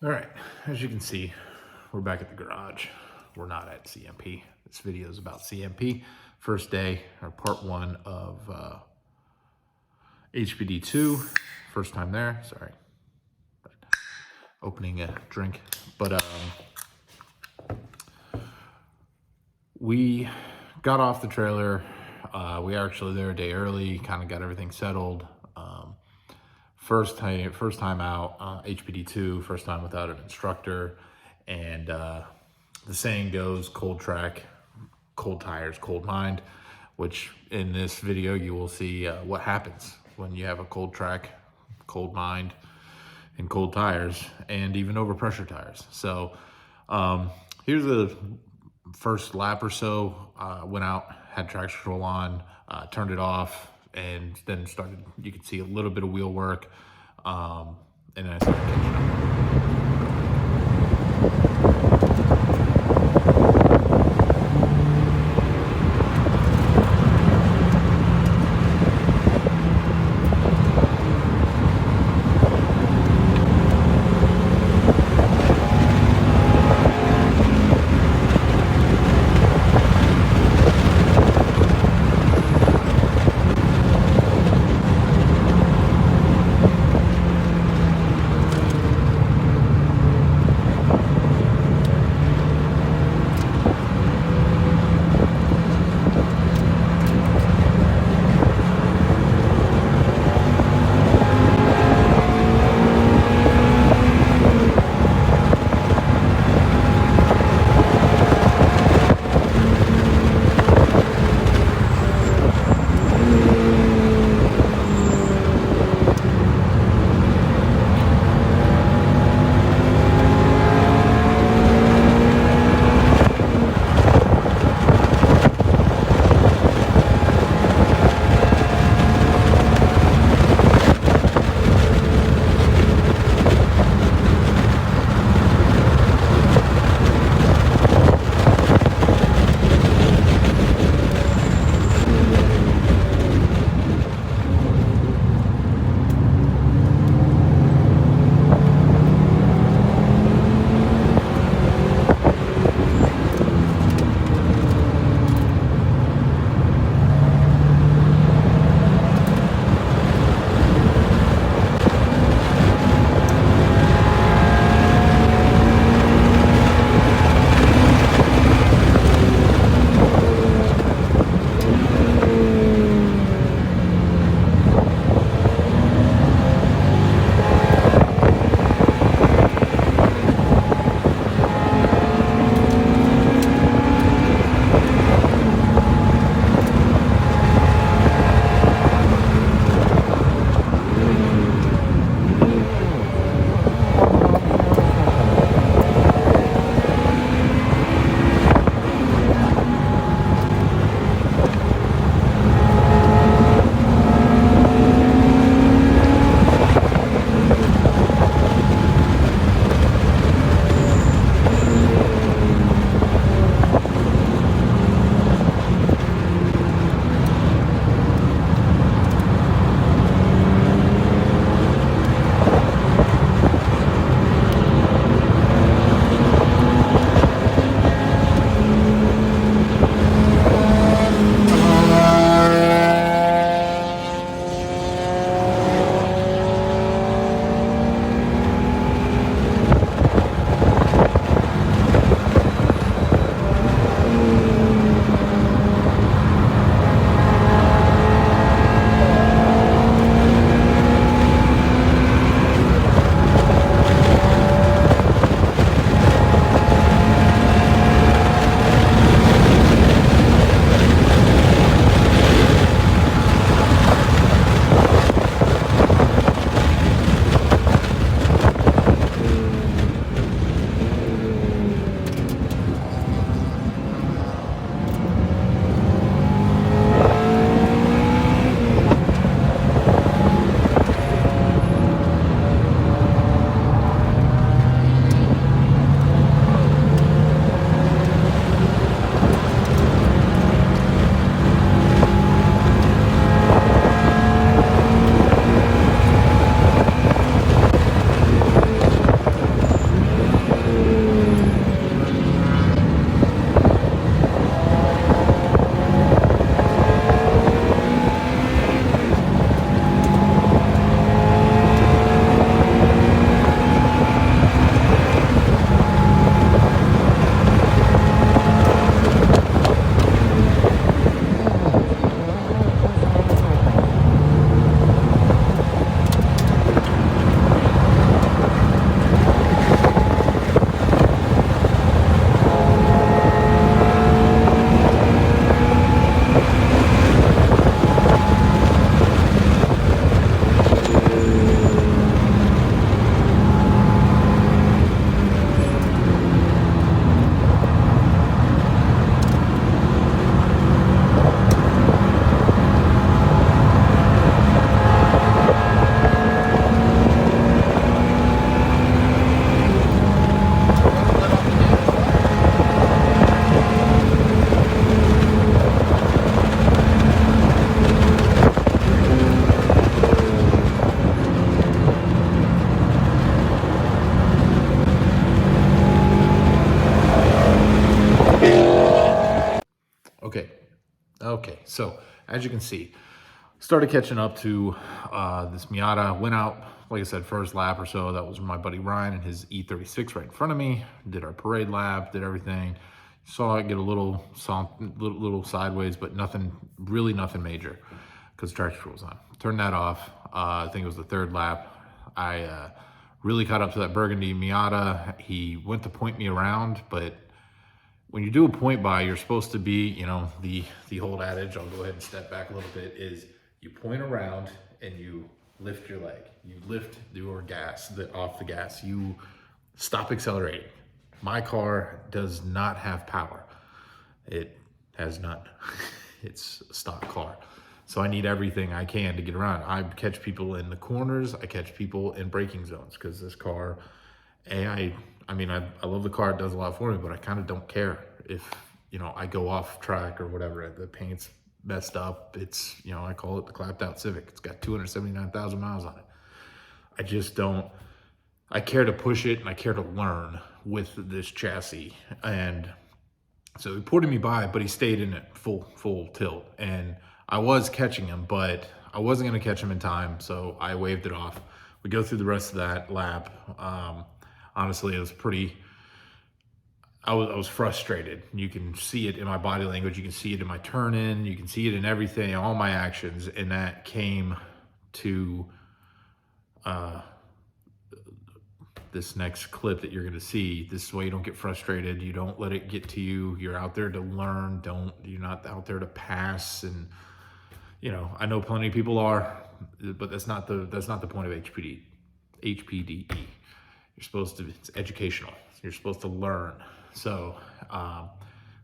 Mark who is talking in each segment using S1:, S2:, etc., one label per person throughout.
S1: All right, as you can see, we're back at the garage. We're not at CMP. This video is about CMP. First day, or part one of HPDE2. First time there, sorry. Opening a drink. But we got off the trailer. We were actually there a day early, kind of got everything settled. First time out, HPDE2, first time without an instructor. And the saying goes, cold track, cold tires, cold mind, which in this video you will see what happens when you have a cold track, cold mind, and cold tires, and even overpressure tires. So here's the first lap or so. Went out, had traction control on, turned it off, and then started, you could see a little bit of wheel work, and then I started catching Okay, so as you can see, started catching up to this Miata. Went out, like I said, first lap or so. That was my buddy Ryan and his E36 right in front of me. Did our parade lap, did everything. Saw it get a little sideways, but nothing, really nothing major, because traction control was on. Turned that off. I think it was the third lap. I really caught up to that burgundy Miata. He went to point me around, but when you do a point by, you're supposed to be, you know, the old adage, I'll go ahead and step back a little bit, is you point around and you lift your leg. You lift your gas, off the gas. You stop accelerating. My car does not have power. It has none. It's a stock car. So I need everything I can to get around. I catch people in the corners. I catch people in braking zones, because this car, I love the car. It does a lot for me, but I kind of don't care if, you know, I go off track or whatever. The paint's messed up. It's, you know, I call it the clapped out Civic. It's got 279,000 miles on it. I just don't, I care to push it and I care to learn with this chassis. And so he ported me by, but he stayed in it full tilt. And I was catching him, but I wasn't going to catch him in time. So I waved it off. We go through the rest of that lap. Honestly, it was I was frustrated. You can see it in my body language. You can see it in my turn in. You can see it in everything, all my actions. And that came to this next clip that you're going to see. This is why you don't get frustrated. You don't let it get to you. You're out there to learn. You're not out there to pass. And, you know, I know plenty of people are, but that's not the point of HPDE. You're supposed to, it's educational. You're supposed to learn. So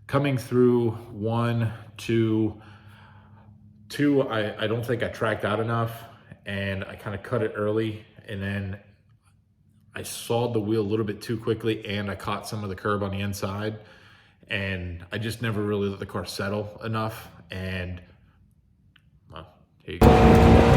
S1: coming through 1, 2, I don't think I tracked out enough, and I kind of cut it early, and then I sawed the wheel a little bit too quickly, and I caught some of the curb on the inside, and I just never really let the car settle enough. And well, here you go.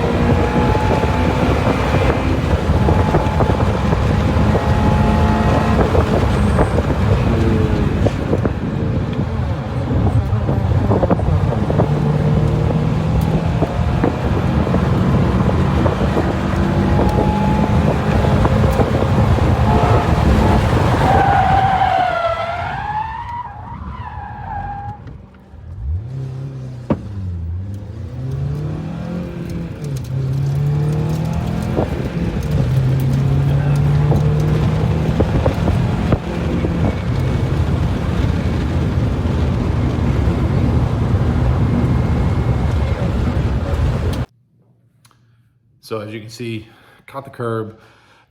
S1: So as you can see, caught the curb.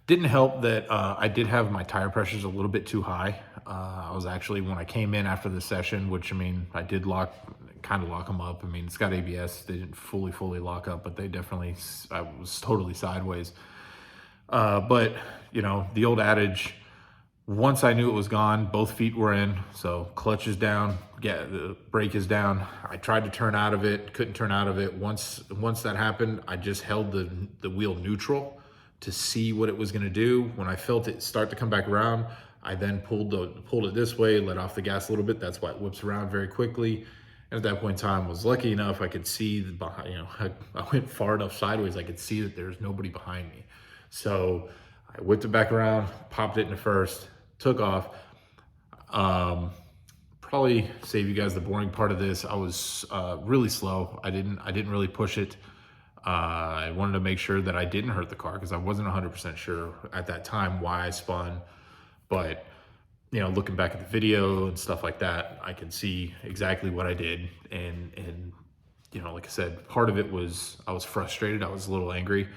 S1: Didn't help that I did have my tire pressures a little bit too high. I was actually, when I came in after the session, which, I mean, I did kind of lock them up. I mean, it's got ABS. They didn't fully lock up, but they definitely, I was totally sideways. But, you know, the old adage, once I knew it was gone, both feet were in. So clutch is down, the brake is down. I tried to turn out of it, couldn't turn out of it. Once that happened, I just held the wheel neutral to see what it was gonna do. When I felt it start to come back around, I then pulled it this way, let off the gas a little bit. That's why it whips around very quickly. And at that point in time, I was lucky enough, I could see behind, you know, I went far enough sideways, I could see that there's nobody behind me. So I whipped it back around, popped it into first, took off. Probably save you guys the boring part of this. I was really slow. I didn't really push it. I wanted to make sure that I didn't hurt the car, because I wasn't 100% sure at that time why I spun. But, you know, looking back at the video and stuff like that, I can see exactly what I did. And you know, like I said, part of it was I was frustrated. I was a little angry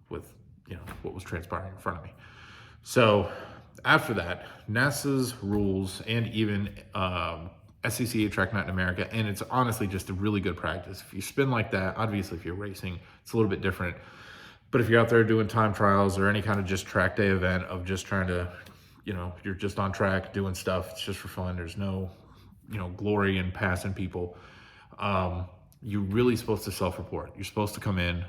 S1: with, you know, what was transpiring in front of me. So after that, NASA's rules, and even SCCA track night in America, and it's honestly just a really good practice. If you spin like that, obviously if you're racing, it's a little bit different. But if you're out there doing time trials or any kind of just track day event of just trying to, you know, you're just on track doing stuff, it's just for fun. There's no, you know, glory in passing people. You're really supposed to self-report. You're supposed to come in,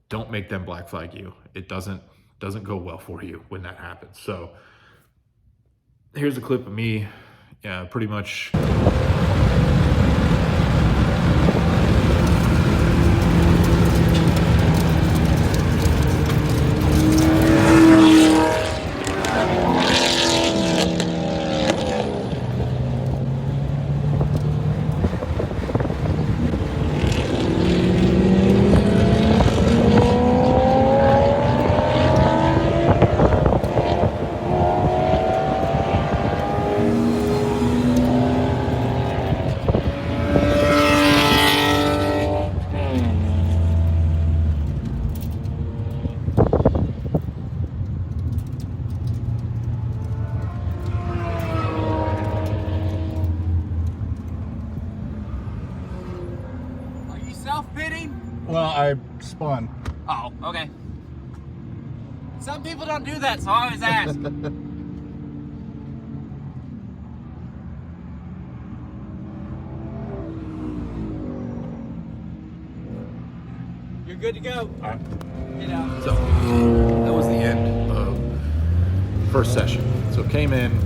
S1: don't make them black flag you. It doesn't go well for you when that happens. So here's a clip of me, pretty much
S2: Well, I spun.
S3: Oh, okay. Some people don't do that, so I always ask. You're good to go.
S1: All right.
S3: You know.
S1: So that was the end of first session. So came in,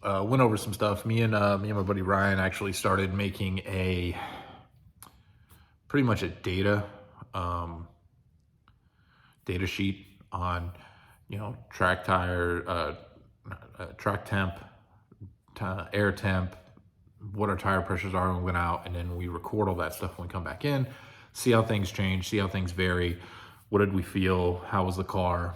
S1: went over some stuff. Me and my buddy Ryan actually started making pretty much a data sheet on, track tire, track temp, air temp, what our tire pressures are when we went out, and then we record all that stuff when we come back in, see how things change, see how things vary, what did we feel, how was the car.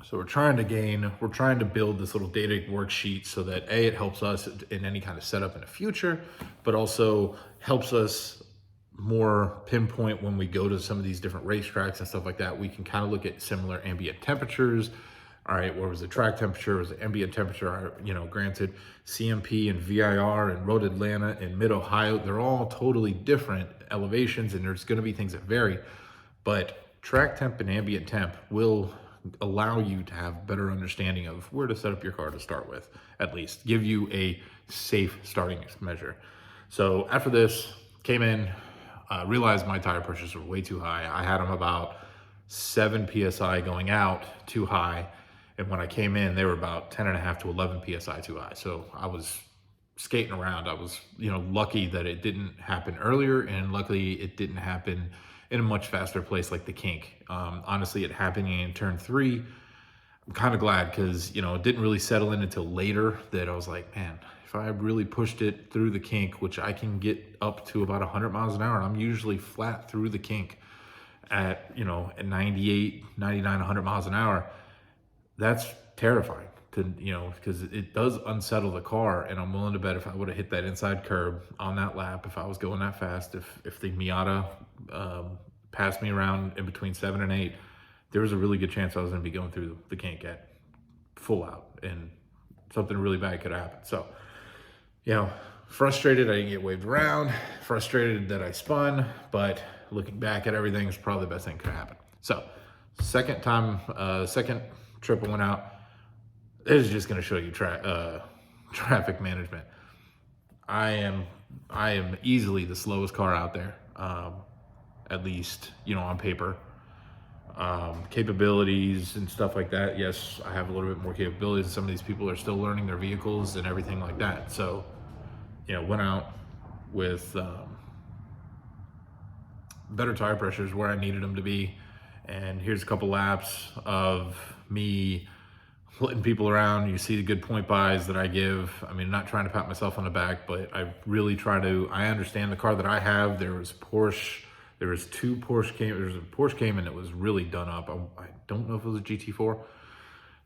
S1: So we're trying to build this little data worksheet so that it helps us in any kind of setup in the future, but also helps us more pinpoint when we go to some of these different racetracks and stuff like that. We can kind of look at similar ambient temperatures. All right, what was the track temperature? Was the ambient temperature? Granted, CMP and VIR and Road Atlanta and Mid Ohio, they're all totally different elevations, and there's going to be things that vary. But track temp and ambient temp will allow you to have better understanding of where to set up your car to start with, at least give you a safe starting measure. So after this, came in, realized my tire pressures were way too high. I had them about 7 PSI going out too high. And when I came in, they were about 10.5 to 11 PSI too high. So I was skating around. I was, lucky that it didn't happen earlier, and luckily it didn't happen in a much faster place like the kink. Honestly, it happening in turn 3. I'm kind of glad because, it didn't really settle in until later that I was like, man, if I really pushed it through the kink, which I can get up to about 100 miles an hour, and I'm usually flat through the kink at, at 98, 99, 100 miles an hour, that's terrifying to, because it does unsettle the car. And I'm willing to bet if I would have hit that inside curb on that lap, if I was going that fast, if the Miata passed me around in between 7 and 8, there was a really good chance I was going to be going through the kink at full out, and something really bad could have happened. So, frustrated I didn't get waved around, frustrated that I spun, but looking back at everything, it's probably the best thing that could happen. So, second trip I went out, this is just going to show you traffic management. I am easily the slowest car out there, at least, on paper. Capabilities and stuff like that, yes, I have a little bit more capabilities, and some of these people are still learning their vehicles and everything like that. So, went out with better tire pressures where I needed them to be. And here's a couple laps of me letting people around. You see the good point buys that I give. I mean, not trying to pat myself on the back, but I really I understand the car that I have. There was Porsche. There was two Porsche came. There's a Porsche came and it was really done up. I don't know if it was a GT4.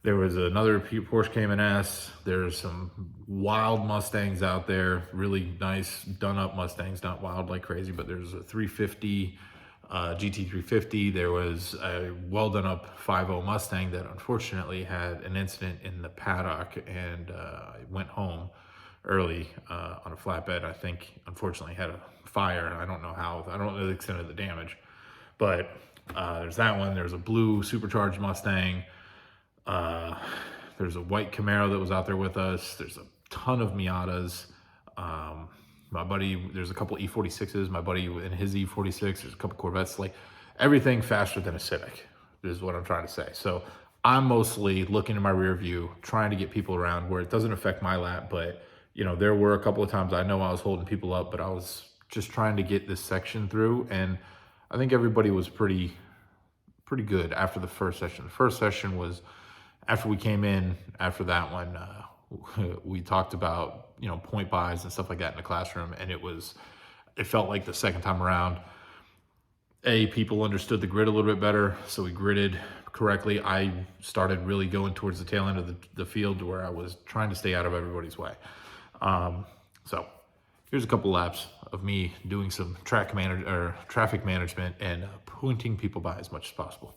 S1: There was another Porsche Cayman S. There's some wild Mustangs out there, really nice done up Mustangs, not wild like crazy, but there's a 350 GT350. There was a well done up 5.0 Mustang that unfortunately had an incident in the paddock and went home early on a flatbed. I think unfortunately had a fire. I don't know the extent of the damage, but there's that one. There's a blue supercharged Mustang. There's a white Camaro that was out there with us. There's a ton of Miatas. My buddy, there's a couple E46s. My buddy in his E46, there's a couple Corvettes. Like everything faster than a Civic is what I'm trying to say. So I'm mostly looking in my rear view, trying to get people around where it doesn't affect my lap. But there were a couple of times I know I was holding people up, but I was just trying to get this section through, and I think everybody was pretty good after the first session. The first session was after we came in. After that one, we talked about point buys and stuff like that in the classroom, and it felt like the second time around, people understood the grid a little bit better, so we gridded correctly. I started really going towards the tail end of the field where I was trying to stay out of everybody's way. So here's a couple laps of me doing some traffic management and pointing people by as much as possible.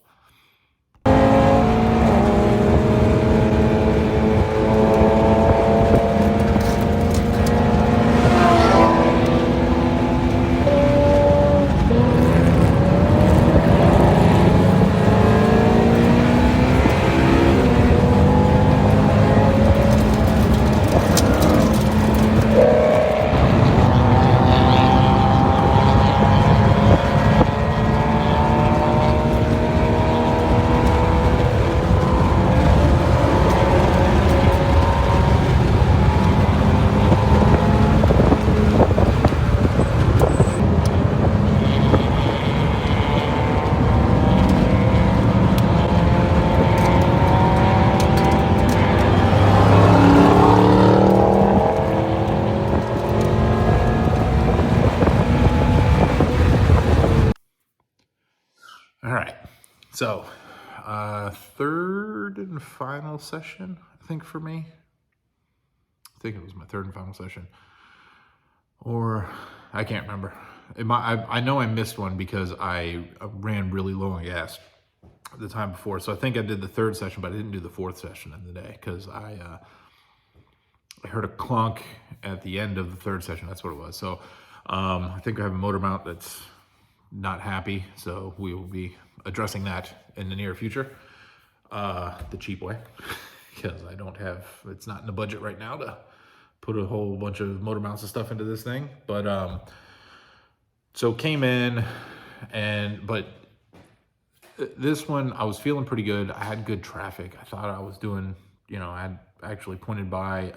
S1: So, third and final session, I think, for me. I think it was my third and final session. Or, I can't remember. I know I missed one because I ran really low on gas the time before. So I think I did the third session, but I didn't do the fourth session in the day because I heard a clunk at the end of the third session. That's what it was. So I think I have a motor mount that's not happy. So we will be addressing that in the near future, the cheap way, because I don't have, it's not in the budget right now to put a whole bunch of motor mounts and stuff into this thing. But so came in but this one, I was feeling pretty good. I had good traffic. I thought I was doing, I had actually pointed by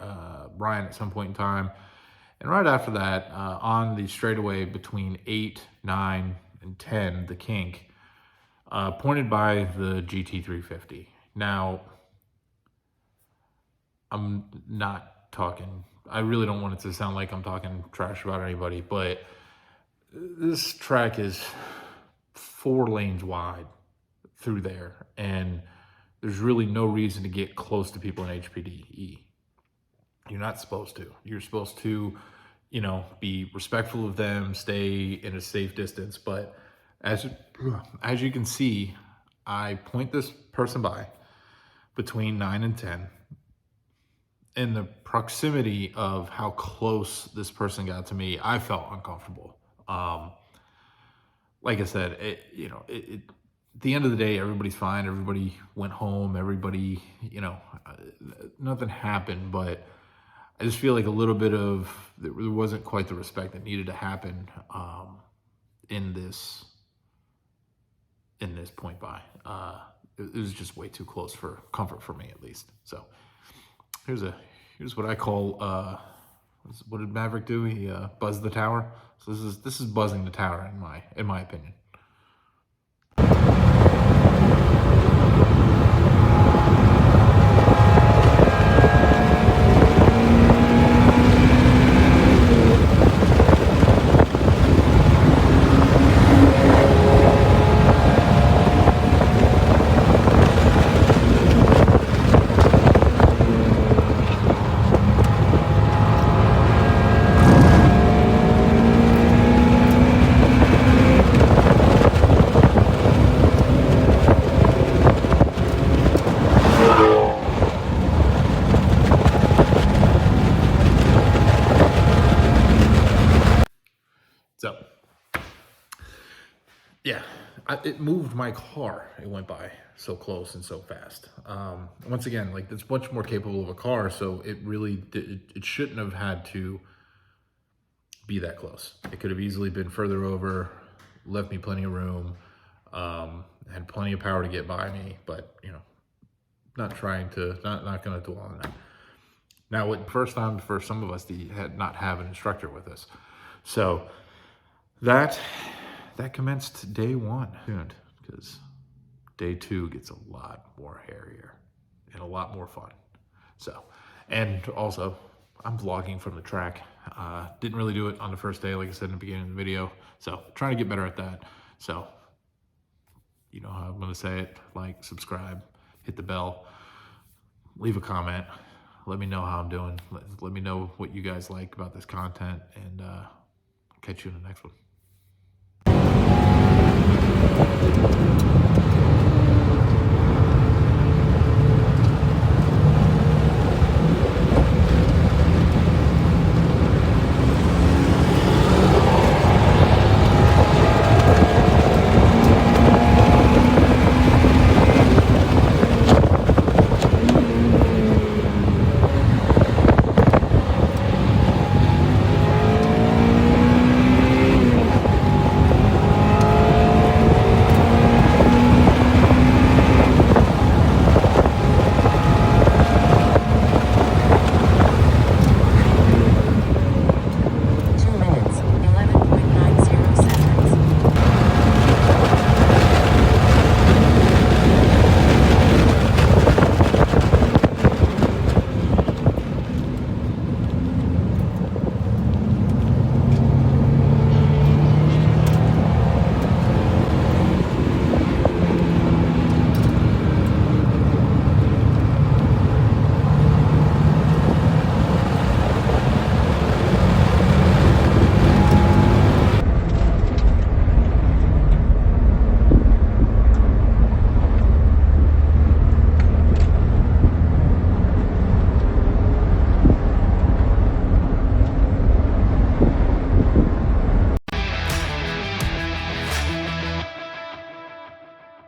S1: Brian at some point in time. And right after that, on the straightaway between 8, 9, and 10, the kink, pointed by the GT350. Now, I'm not talking, I really don't want it to sound like I'm talking trash about anybody, but this track is 4 lanes wide through there, and there's really no reason to get close to people in HPDE. You're not supposed to. You're supposed to, be respectful of them, stay in a safe distance. But as you can see, I point this person by between 9 and 10. And the proximity of how close this person got to me, I felt uncomfortable. Like I said, at the end of the day, everybody's fine. Everybody went home. Everybody, nothing happened. But I just feel like a little bit of, there wasn't quite the respect that needed to happen in this point by. It was just way too close for comfort for me, at least. So here's what I call, what did Maverick do? He buzzed the tower. So this is buzzing the tower in my opinion. So, yeah, it moved my car. It went by so close and so fast. Once again, like, it's much more capable of a car, so it really it shouldn't have had to be that close. It could have easily been further over, left me plenty of room, had plenty of power to get by me, but not going to dwell on that. Now, first time for some of us to not have an instructor with us, so. That commenced day 1, because day 2 gets a lot more hairier and a lot more fun. So, and also, I'm vlogging from the track. Didn't really do it on the first day, like I said in the beginning of the video. So, trying to get better at that. So, you know how I'm gonna say it: like, subscribe, hit the bell, leave a comment. Let me know how I'm doing. Let me know what you guys like about this content, and catch you in the next one.